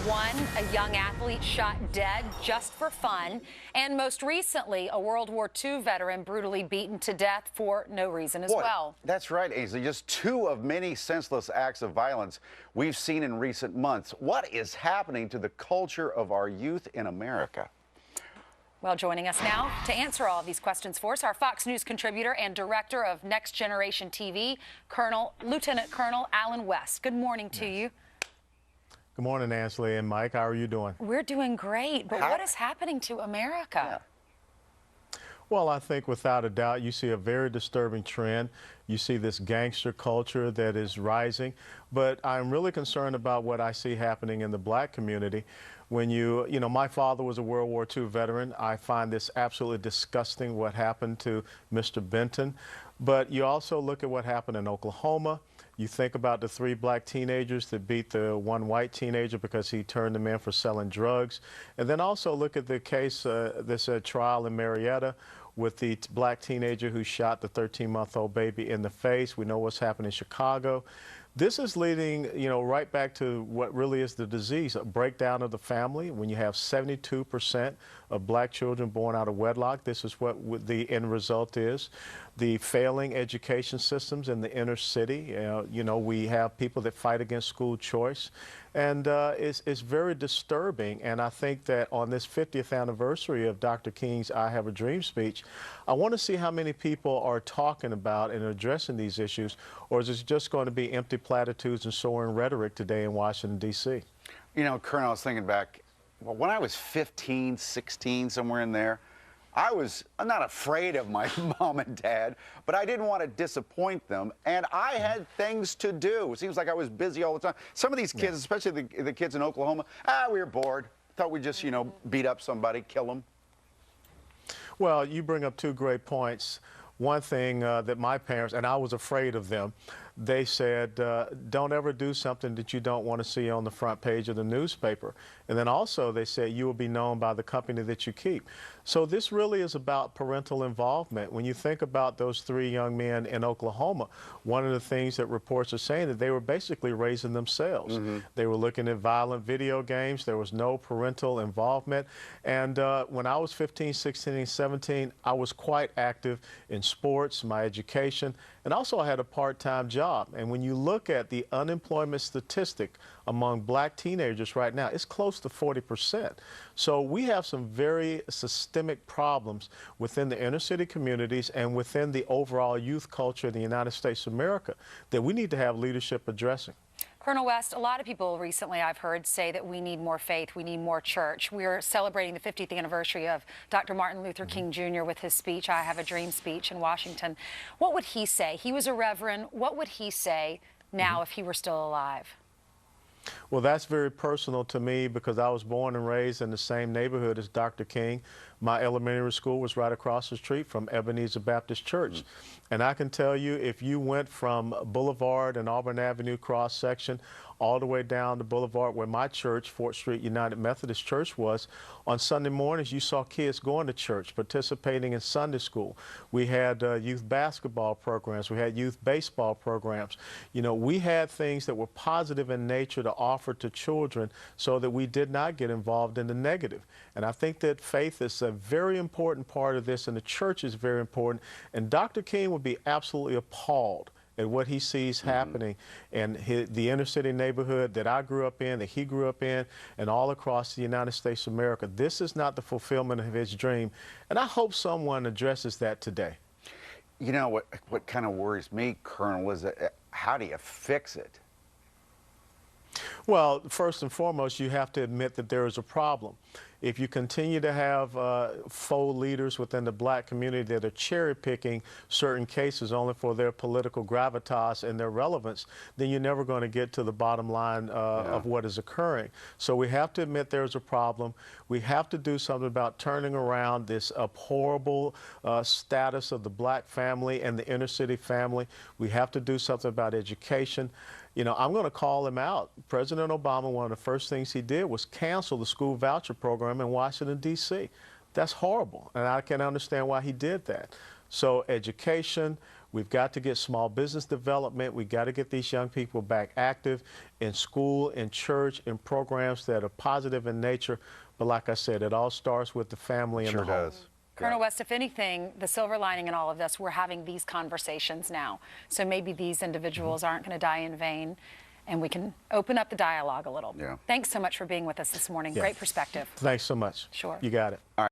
One, a young athlete shot dead just for fun. And most recently, a World War II veteran brutally beaten to death for no reason as well. That's right, Ainsley. Just two of many senseless acts of violence we've seen in recent months. What is happening to the culture of our youth in America? Well, joining us now to answer all of these questions for us, our Fox News contributor and director of Next Generation TV, Lieutenant Colonel Alan West. Good morning to you. Good morning, Ainsley and Mike. How are you doing? We're doing great, but what is happening to America? Well, I think without a doubt you see a very disturbing trend. You see this gangster culture that is rising, but I'm really concerned about what I see happening in the black community. When you know, my father was a World War II veteran. I find this absolutely disgusting what happened to Mr. Benton. But you also look at what happened in Oklahoma. You think about the 3 black teenagers that beat the 1 white teenager because he turned them in for selling drugs. And then also look at the case, this trial in Marietta with the black teenager who shot the 13-month-old baby in the face. We know what's happened in Chicago. This is leading, you know, right back to what really is the disease, a breakdown of the family. When you have 72% of black children born out of wedlock, this is what the end result is. The failing education systems in the inner city. You know, we have people that fight against school choice. And it's very disturbing. And I think that on this 50th anniversary of Dr. King's I Have a Dream speech, I want to see how many people are talking about and addressing these issues, or is it just going to be empty platitudes and soaring rhetoric today in Washington, D.C.? You know, Colonel, I was thinking back, well, when I was 15, 16, somewhere in there, I'm not afraid of my mom and dad, but I didn't want to disappoint them, and I had things to do. It seems like I was busy all the time. Some of these kids, especially the kids in Oklahoma, we were bored. Thought we'd just, you know, beat up somebody, kill them. Well, you bring up 2 great points. One thing that my parents, and I was afraid of them, they said, don't ever do something that you don't want to see on the front page of the newspaper. And then also they said you will be known by the company that you keep. So this really is about parental involvement. When you think about those 3 young men in Oklahoma, one of the things that reports are saying that they were basically raising themselves. They were looking at violent video games. There was no parental involvement. And when I was 15, 16, and 17, I was quite active in sports, my education, and also I had a part-time job. And when you look at the unemployment statistic among black teenagers right now, it's close to 40%. So we have some very systemic problems within the inner city communities and within the overall youth culture in the United States of America that we need to have leadership addressing. Colonel West, a lot of people recently I've heard say that we need more faith, we need more church. We're celebrating the 50th anniversary of Dr. Martin Luther King Jr. with his speech, I Have a Dream speech in Washington. What would he say? He was a reverend. What would he say now if he were still alive? Well, that's very personal to me because I was born and raised in the same neighborhood as Dr. King. My elementary school was right across the street from Ebenezer Baptist Church. And I can tell you, if you went from Boulevard and Auburn Avenue cross section all the way down to Boulevard where my church, Fort Street United Methodist Church, was, on Sunday mornings you saw kids going to church, participating in Sunday school. We had youth basketball programs. We had youth baseball programs. You know, we had things that were positive in nature to offer to children so that we did not get involved in the negative. And I think that faith is a very important part of this, and the church is very important. And Dr. King would be absolutely appalled at what he sees happening in the inner city neighborhood that I grew up in, that he grew up in, and all across the United States of America. This is not the fulfillment of his dream, and I hope someone addresses that today. You know, what kind of worries me, Colonel, is how do you fix it? Well, first and foremost, you have to admit that there is a problem. If you continue to have faux leaders within the black community that are cherry-picking certain cases only for their political gravitas and their relevance, then you're never going to get to the bottom line of what is occurring. So we have to admit there's a problem. We have to do something about turning around this abhorrible status of the black family and the inner city family. We have to do something about education. You know, I'm going to call him out. President Obama, one of the first things he did was cancel the school voucher program in Washington, D.C. That's horrible, and I can't understand why he did that. So education, We've got to get small business development. We've got to get these young people back active in school, in church, in programs that are positive in nature. But like I said, it all starts with the family and Sure the home. does. Colonel West, if anything, the silver lining in all of this, we're having these conversations now. So maybe these individuals aren't going to die in vain, and we can open up the dialogue a little. Yeah. Thanks so much for being with us this morning. Yeah. Great perspective. Thanks so much. Sure. You got it. All right.